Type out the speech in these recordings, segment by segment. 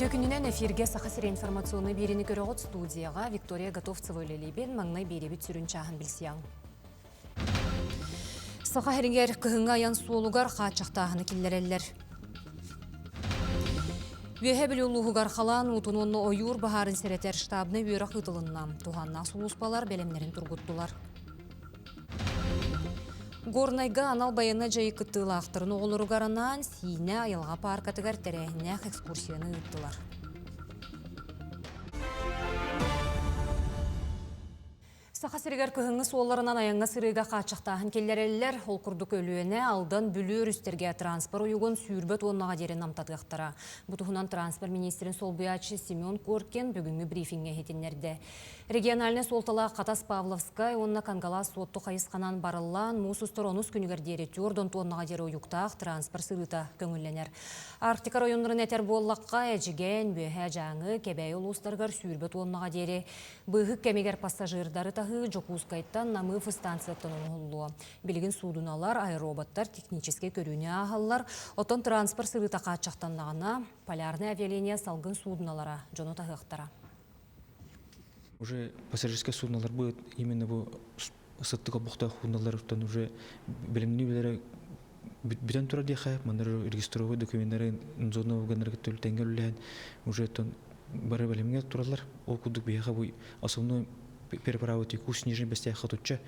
Күтөкүнүнен эфирге сахасыр информационный берини көрөгөт студияга Виктория Готовцева өлелебен маңнай беребит сүрүн чахын билсияң. Сахарынгер кыһыңа аян суолугар хаачактаахыны киллереллер. Веһе билулугар халан утунунну оюр бахарын серетер штабны үйрак ытылынна. Туханна сулуспалар белемнерин тургуттулар. Горнайга анал байына жайы кыттылақтырын оғылырғаранан сине айылға паркатыгар тәрәхінәқ экскурсияны ыттылар. Сахасырыгар кыһыңы суолларынан аяңға сырыға қачықтағын келлерелер, ол күрдік өлуіне алдан бүлі өрістерге транспор ойуғын сүйірбет оннаға дерін намтатығықтара. Бұтығынан транспорт министрін солбуячы Семен Коркен бүгінгі брифинге хетінлерді. Региональный солтала Қатас Павловскай, онна Кангала сотты қайысқанан барылан, мұсыстыр оныз күнігердері түрдон тоннаға дері ойуқтақ транспорт сырыта көңілленер. Арктика районларын әтер боллаққа әжіген, бөйе жаңы, кәбәй ұлыстарғар сүйірбет оннаға дері бұғы кәмегер пассажирдары Жокускайттан намыф станцияттан оңылуы. Білген судуналар, аэроботтар, техническе көріне ағалар, отон транспорт сырыта қатшақтанлағына полярный авиалиния салгын судуналара, жону тағықтара. Уже пассажирские судналар будет именно bu саттыга бухта судналардан уже билимнилери битен тура дихай, мандар регистровый документтары зона генералга төлтенгеллен уже тон бары билимге туралар. Ол кудук бияга бу основной переправа текущий нижний бестия хатуча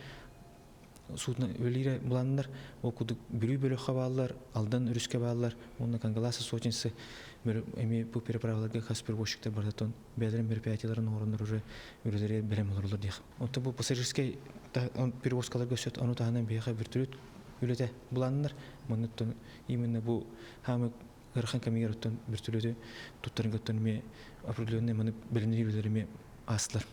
судна өлире буланнар окудук бүрү хабаллар алдан үрүскө баалар онна кангаласы сочинсы эми бу переправаларга хаспербошиктер бардатон бедрен мероприятияларын орундар уже үрүлөрү белем олорлор дих. Онто бу пассажирский перевозкаларга сөт аны таханан бияга биртүрүт үлөтө буланнар монуттон именно бу хамы гырхан камераттан биртүрүтө туттарынгаттан ме определенный маны белемнилерими аслар.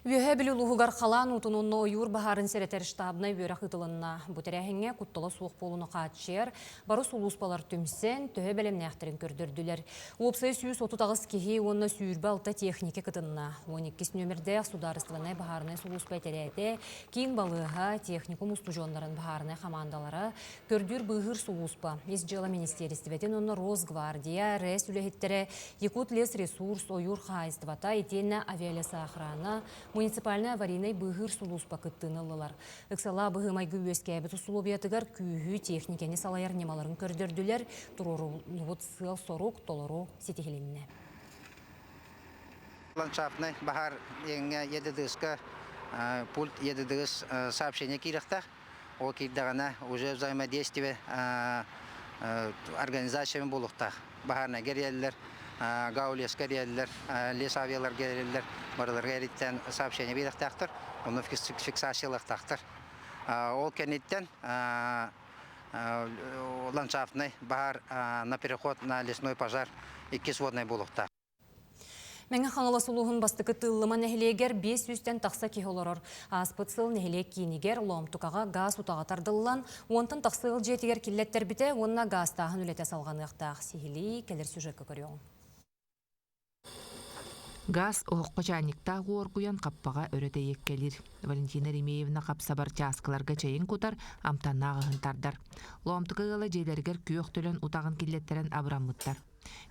Веһе билулугар халан утунунну ойур бахарын серетер штабна үйрак ытылынна. Бутерәһиңе куттала суық болуны қатшер, бары сулуспалар түмсен, төһе белемнәхтерин көрдөрдүләр. Уопсай 130 кихи онна сүйірбі алта техника кытынна. 12 нөмірде сударыстылыны бахарыны сулуспай тәрәйті, кейін балыға техникум устужонларын бахарыны командалары көрдүр бұғыр сулуспа. Изжела министерстветін онна Росгвардия, РЭС үләхеттері, Якут лес ресурс, ойур хайыстывата, етенна авиалеса охрана, муниципальный аварийный бұғыр сулуспа кыттынылылар. Үксала бұғымай гүйеске әбіт ұсулубиятығар күйі техникені салайар немаларын көрдірділер, тұрорулығыт сыл сорук толору сетихеленіне. Ландшафтный бахар еңе едідігіскі пульт едідігіс сообщение киріқтақ. О кирдағана уже взаимодействие организациямен болуқтақ. Бахарна керелілер, гаулес керелілер, лес авиалар керелілер, барылар кереттен сообщение беріқтақтыр. Оны фиксациялықтақтыр. Ол кенеттен ландшафтный бахар на переход на лесной пожар и сводный болуқтақ. Мәңі қаңала сұлуғын бастықы тыллыма нәхілегер 500-тен тақса кехолорор. Аспытсыл нәхілек кейінігер ломтуқаға газ ұтағатардылан, онтын тақсыл жетігер келеттер біте, онына газ тағын үлете салғаны ұқтақ. Сихили келер сюжеткі көріуң. Газ оғыққа жаникта ғоргуян қаппаға өрөте еккелер. Валентина Ремеевна қапсабар часкаларға чайын құтар, амтаннағығын тардар. Ломтуқағалы жейлергер күйіқ төлін ұтағын келеттерін абрамыттар.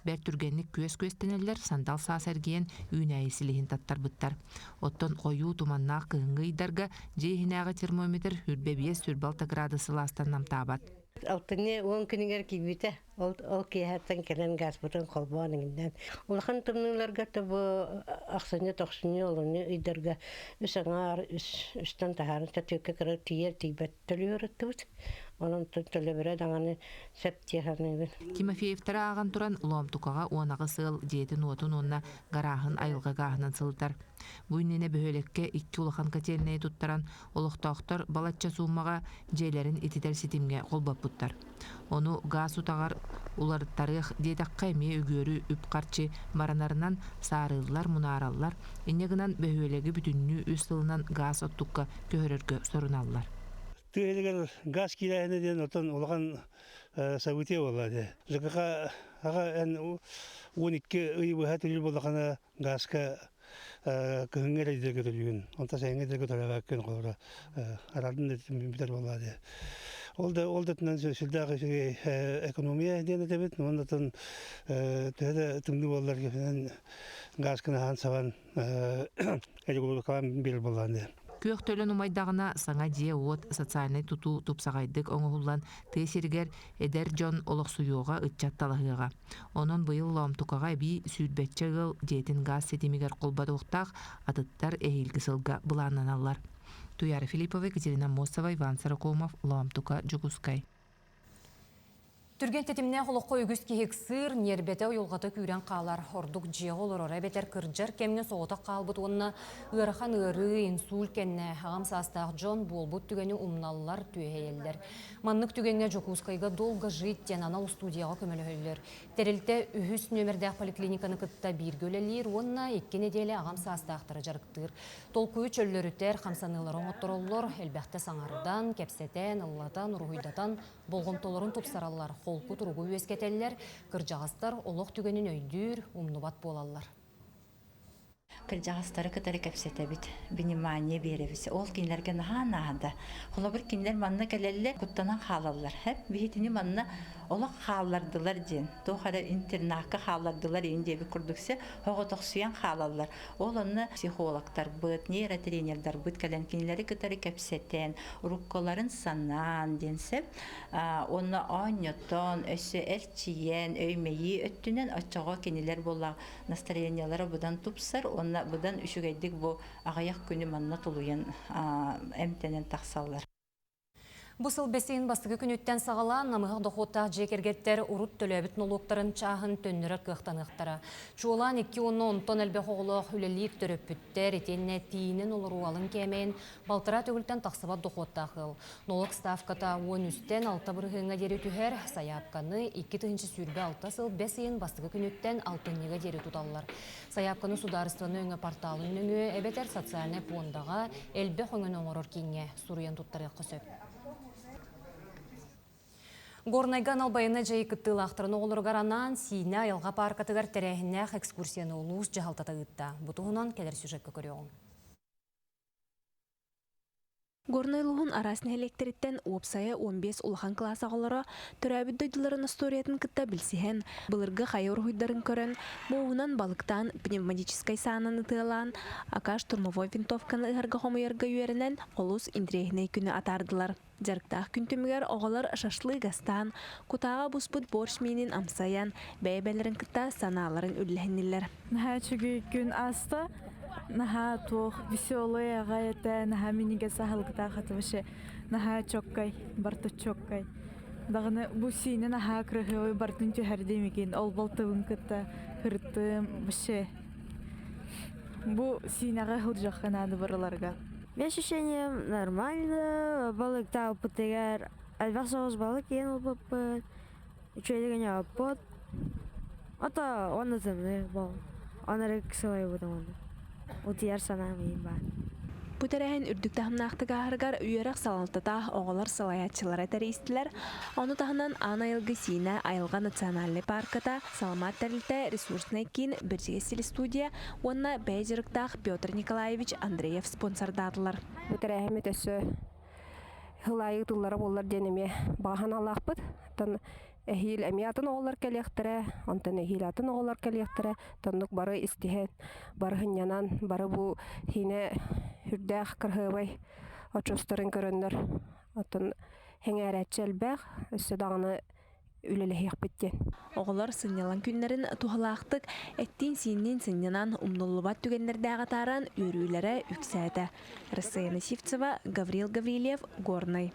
Бәр түргенlik көз-көстенелер сандал сасаргиен үйнәйі сілігін таттар бұттар. Оттон қойу туманнақ кығыңғы идарға жейхінәғы термометр үрбебие сүрбалта градусы ластан намтабат. Алтыне 10 күнігер кейбіті, ол кейхаттан келен газ бұтын қолбуаныңындан. Олақан тұрныларға табы ақсыне тоқсыне олыны үйдарға үсіңар, үстін тағарын тәтөкі кірі тиер тейбәт төлі өріттібіт. Onun tölebere dağını septiyehanı. Timofeevtara аған туран ломтукаға онағы сыл жетін отын онна гарахын айылға гағынан сылдар. Бұйнене бөхөлекке 2 улахан кателіне туттаран олықтақтар балатча суымаға жейлерін ититер сетімге қолбап бұттар. Оны газ ұтағар улар тарих дедаққа әме үгөрі үпқарчы маранарынан сарылар, мұнаралар, енегінан бөхөлегі бүтінні үс сылынан газ оттыққа көхірерге сорыналар. Тыйлыгар газ киләһеннән отан улган событие булды. Җыгыга ага 12 ый бу хәтүл булган газка көнгәле дигән. Онта сәнгә дигән тарага көн кора. Арадын битер булды. Ол да тынан сүлдәгы экономия дигән дәбет, моннан тәдә тыңны боллар генә газ кына хан саван әле калам бир булганды. Күөхтөлөн умайдағына саңа дие от социальный туту тупсағайдык оңығылан тесергер эдер Джон олықсуйуға ытчатталығыға. Онын бұйыл ломтукаға би сүйдбетчі ғыл дейтін газ сетемигер қолбады ұқтақ атыттар әйілгі сылға бұлананалар. Туяра Филиппова, Екатерина Мосова, Иван Саракомов, Ломтука, Джугускай. Түрген тетімне құлыққа өгіз кейік сыр, нербеті ұйылғаты күйрен қалар. Ордық жеғ олар ора бетер кірджар кемне соғыта қалбыт онына ұйрахан ұйры, инсул кенне, ағам састақ Джон болбыт түгені умналар түйейлер. Маннық түгенге Джокускайға долға жит тен анал студияға көмілі өйлер. Терілті үхіс нөмірдәқ поликлиниканы кытта бір көлелер, онына еккен еделі ағам састақтыры жарықтыр. Толқуы чөллөрітер, қамсанылар оңыттырылыр, әлбәқті саңардан, кепсетен, ыллатан, ұрғыдатан, болғымтоларын топсаралар. Қолқы тұрғы өскетелер, кыржағастар олық түгенін өйдір, умнубат болалар. Кыржағастары кытары кәпсеті біт, внимание беребіз. Ол кейлерге наға-нағында. Қолы бір кейлер манна кәлелі құттанан қалалар. Әп бейетіні манна олық қалардылар ден. Тоқары интернақы қалардылар енде бір күрдіксе, оғы тоқсуян қалалар. Ол оны психологтар бұд, нейротренердар бұд кәлен кейлері кытары кәпсетен, рукколарын санан денсеп, оны аньотон, өсі әлчиен, өймейі өттінен атчаға кенелер бола настроениялары бұдан тупсар, оны бұдан үшігейдік бұл ағаяқ күні манна тұлуян әмтенен тақсалар. Бұсыл бәсейін бастығы күніттен сағалан, намығық доқоттақ жекергеттер ұрыт төләбіт нолуқтарын чағын төннірі қықтанықтары. Чуолан 2-10 тон әлбе қоғылық үлелік түріппіттер, етенне тиінен олыр уалын кәмейін, балтыра төгілтен тақсыбат доқоттақыл. Нолық ставката 10 үстен 6 бұрғыңа дері түхер, саяпқаны 2 түхінші сүрбе 6 сыл бәсейін бастығы күніттен 6-ніға дері тұталылар. Саяпқаны сударыстығыны өңі порталын өңі, әбетер социальный пондаға әлбе қоңын оңырыр кеңе сұруян тұттары қысып. Горнайган албайына жайы күттіл ақтырын оғылырғар анан Сина айылға паркатығар тәрәхіннәқ экскурсияны олуыз жағалтата ғытта. Бұтығынан кәдір сюжеткі көріоғын. Горнайлығын арасын электреттен опсая 15 улахан класс ағылары түрәбіт дойдыларын историятын кытта білсіхен, бұлырғы қайыр ғойдарын көрін, боуынан балықтан пневматическай санын ұтылан, акаш турмовой винтовканы ұғырғы хомыярғы үйерінен олус индрегіне күні атардылар. Жарықтақ күнтімігер оғылар шашлы гастан, кутаға бұспыт борш менін амсаян, бәйбәлерін кытта саналарын үлләхінілер. Наха чүгі күн асты, наха туох веселые гайта, наха миниге сахалгыта хатваше, наха чоккай, барты чоккай. Дағыны бұ сейні наха крыхы бартын түйәрдемеген, ол балтығын кытта хырттым, баше. Бұ сейнеға хыл жаққанады барыларға. Ощущение нормально, балык тау путегар, альвасоус балык ен опыт, чуэлеген опыт. Ото он наземный бол, он рексовый будем. Утияр санамын бар. Бұтарайын үрдік тахымнақтыға арғар үйерек салантыта оғылар салаятчылары тәрейістілер. Оны тағынан ан айылғы Сина айылға национальный парката саламат тәрілті ресурсный кейін біржесілі студия, онына бәйжіріктақ Петр Николаевич Андреев спонсордадылар. Бұтарайын өтесі ғылайы тұллары болар денеме баған алақпыд. Эхил эмиатын оғылар кәлектірі, онтан эхил атын оғылар кәлектірі, тоннық бары істеген, бары хынянан, бары бұл хине үрдәқ кірғыбай, очыстырын көрінір. Отын хеңәрәтчел бәқ, өсі дағыны үлелі біткен. Оғылар сынялан күнлерін туғалақтық, әттен синнен сынянан умнулыбат түгенлерді ағатаран үрілері үксәді. Рассаяна Сивцева, Гаврил Гаврилев, Горный.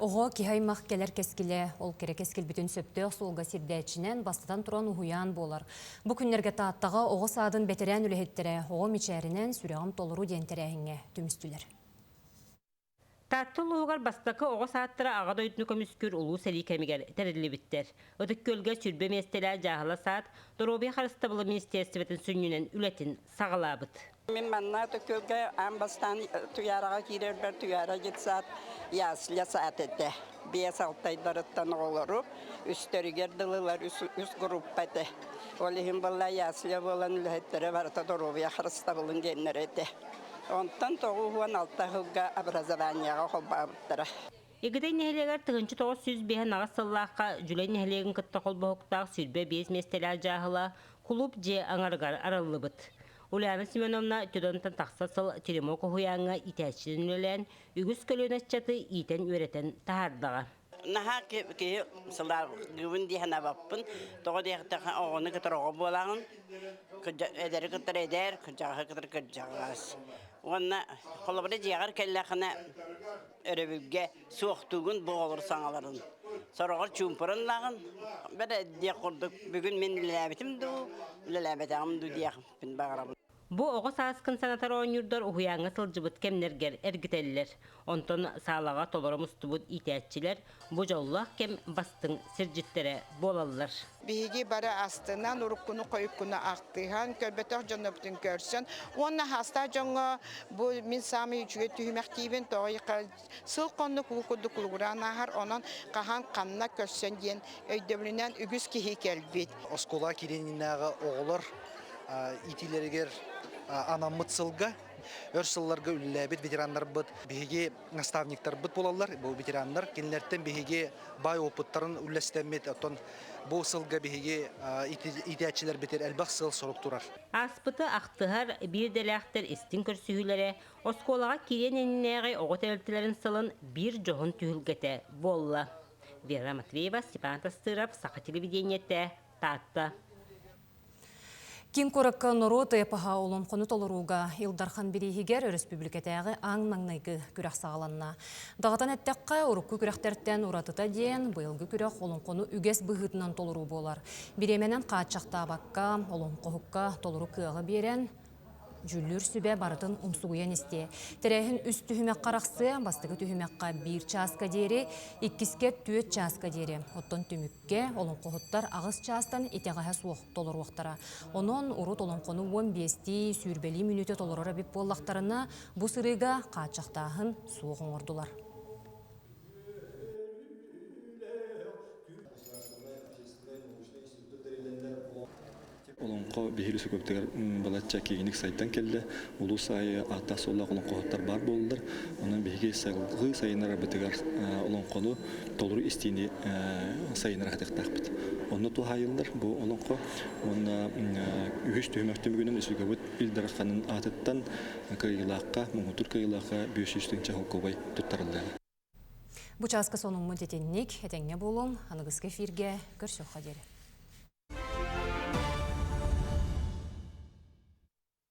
Оғы кихаймақ келер кескілі, ол кере кескіл бүтін сөптіғ солға сирдәчінен бастыдан тұран ұхуян болар. Бұ күнлерге тааттаға оғы садын бәтерән үліхеттірі, оғы мечәрінен сүрәғым толыру дентерәңе түмістілер. Тааттыл ұғығар бастықы оғы сааттыра ағада өтіні көміскүр ұлу сәлі кәмігер тәрілі біттер. Өтік көлге сүрбе местелі жағыла саат, Доробия Харыстабылы министерстветін сүнінен үлетін сағалабыд. Мен манна төкөлгө амбастан туяраға кирер бер туяра жетсат ясля саат эте. 5-6 айдарыттан олору үстөрүгер дылылар үс группате. Олихин болла ясля болан үлеттере барата Доробия Харыстабылын деннер эте. Онтан тоғуан 6 жылга образованияға холбабыттыра. Егідей нәхелегер тығынчы 900 бейін ағыз сыллаққа жүлей нәхелегін кытта қолбақықтақ сүрбе без местелі жағыла клуб же аңарғар аралылы бұд. Ульяна Семеновна түдонтан тақсасыл теремоко хуяңа итәчілін өлен, үгіз көлін әтчаты итен өретен тағардаға. Наха ке сылар гүвін дейін абаппын, тоғы дейіқтіға оғыны күтір оғы болағын, әдері күтір әдер, күджағы күтір күджағыз. Онна қолыбыры жеғар кәлләқіна өребілге суықтуғын бұғылыр саңаларын. Сорғыр чүмпырын лағын, бір әдде құрдық бүгін мен ләбетімді, ләбетімді дейіқпін бағарабын. Бу оғыз асқын санатар ойнырдар ұхуяңы сылжыбыт кемнергер әргітелілер. Онтон сағалаға толырымыстыбыт итәтчілер бұ жоллақ кем бастың сіржіттері болалылар. Биһиги бара астынан уруккуну койуккуну актыган көрбөтөх жонноптун көрсөн. Онна хаста жоңго бу мин сами үчүгө түймөктибин тоойка сыл конну кукуду кулуранахар онон кахан канна көрсөн диен өйдөбүнөн үгүс кихи келбит. Оскола киренинага оголор итилергер анаммыт сылга өрсылларга үлләбит ветераннар бит биһиги наставниктар бит болалар. Бу ветераннар кенлерден биһиги бай опыттарын үлләстәмет отон бу сылга биһиги итәчилер битер әлбәх сыл сорок турар. Аспыты ақтығар бир дәләқтер истин көрсүһүләре осколага кирениннәге оготелтелерин сылын бир жоғын түйілгете болла. Вера Матвеева, Степан Тастыров, Саха телевидениете, Татта. Ким коракка нороты эпаха олым қоны толыруға Илдархан Берейхигер республикатағы аң маңнайғы күрәқ сағаланна. Дағатан әттәққа ұрыққы күрәқтерттен ұратыта дейін бұйылғы күрәқ олым қоны үгес бұғытынан толыру болар. Биременен қачақта баққа, олым қоққа толыру күйіғы берен, жүллүр сүбе барытын умсугуян исте. Терехин үст түхімек қарақсы, бастығы түхімекқа 1 часка дері, 2-ке 4 часка дері. Оттон түмікке, олын қоғыттар ағыз частан етеғаға суық толыр уақтара. Онын ұрут олын қоны 15 сүрбелі минуте толырыра біп боллақтарына бұ сырыға қачақтағын суығын ордулар. Олонқо бихилүсү көптөгөр балача кийиник сайттан келди. Улуу сайы ата солла олонқоттар бар болдулар. Онун биги сайгы сайынара бетегер олонқону толуру истини сайынара хатактакпыт. Онну тухайылдар бу олонқо онна үгүс төмөктү бүгүнүн үсүгөбүт Илдарханын атыттан кыйылакка, муңутур кыйылакка 500 чахокобай туттарылды. Бу часка сонун мөтетенник этеңне болум, аныгызга эфирге көрсөк кадери.